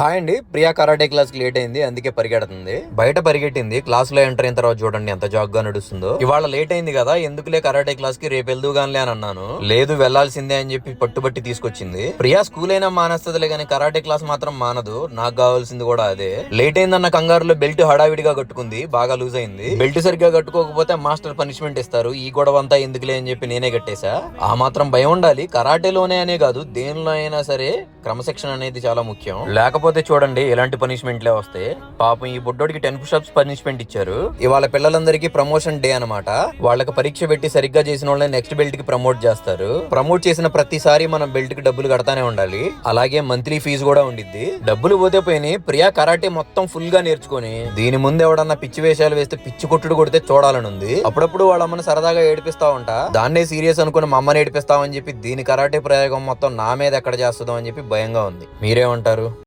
Hi అండి. Priya karate class కి late అయింది, అందుకే పరిగెడుతుంది. బయట పరిగెట్టింది, క్లాస్ లో ఎంటర్ అయిన తర్వాత చూడండి ఎంత జాగ్ గా నడుస్తుందో. ఇవాళ లేట్ అయింది కదా, ఎందుకులే కరాటే క్లాస్ కి, రేపు వెళ్దుగానిలే అని అన్నాను. లేదు వెళ్లాల్సిందే అని చెప్పి పట్టుబట్టి తీసుకొచ్చింది. ప్రియా స్కూల్ అయినా మానేస్తదిలే గానీ కరాటే క్లాస్ మాత్రం మానదు. నాకు కావాల్సింది కూడా అదే. లేట్ అయిందన్న కంగారులో బెల్ట్ హడావిడిగా కట్టుకుంది, బాగా లూజ్ అయింది. బెల్ట్ సరిగ్గా కట్టుకోకపోతే మాస్టర్ పనిష్మెంట్ ఇస్తారు. ఈ గొడవ అంతా ఎందుకులే అని చెప్పి నేనే కట్టేశా. ఆ మాత్రం భయం ఉండాలి, కరాటేలోనే అనే కాదు దేనిలో అయినా సరే క్రమశిక్షణ అనేది చాలా ముఖ్యం. లేకపోతే చూడండి ఎలాంటి పనిష్మెంట్లే వస్తాయి. పాపం ఈ బుడ్డోడికి 10 పుషప్స్ పనిష్మెంట్ ఇచ్చారు. ఇవాళ పిల్లలందరికీ ప్రమోషన్ డే అనమాట. వాళ్ళకి పరీక్ష పెట్టి సరిగ్గా చేసిన వాళ్ళని నెక్స్ట్ బెల్ట్ కి ప్రమోట్ చేస్తారు. ప్రమోట్ చేసిన ప్రతిసారి మనం బెల్ట్ కి డబ్బులు కడతానే ఉండాలి. అలాగే మంత్లీ ఫీజు కూడా ఉండిద్ది. డబ్బులు పోతే పోయినాయి, ప్రియా కరాటే మొత్తం ఫుల్ గా నేర్చుకొని దీని ముందు ఎవడన్నా పిచ్చి వేషాలు వేస్తే పిచ్చి కొట్టుడు కొడితే చూడాలని ఉంది. అప్పుడప్పుడు వాళ్ళ అమ్మని సరదాగా ఏడిపిస్తా ఉంటా. దాన్నే సీరియస్ అనుకుని మా అమ్మని ఏడిపిస్తామని చెప్పి దీని కరాటే ప్రయోగం మొత్తం నా మీద ఎక్కడ చేస్తుందో అని చెప్పి భయంగా ఉంది. మీరేమంటారు?